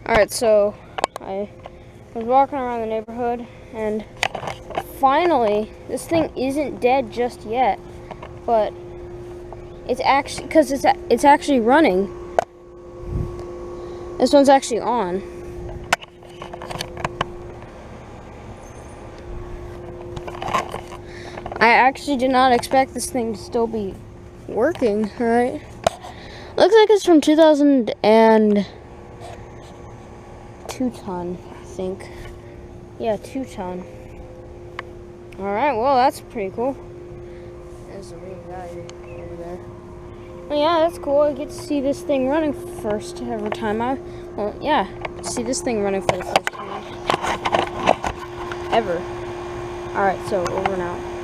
Alright, so I was walking around the neighborhood, and finally, this thing isn't dead just yet, but it's actually, because it's actually running. This one's actually on. I actually did not expect this thing to still be working, right? Looks like it's from 2002 ton, I think. Yeah, 2 ton. Alright, well, that's pretty cool. There's the real guy over there. Well, yeah, that's cool. I get to see this thing running first every time see this thing running for the first time ever. Alright, so over and out.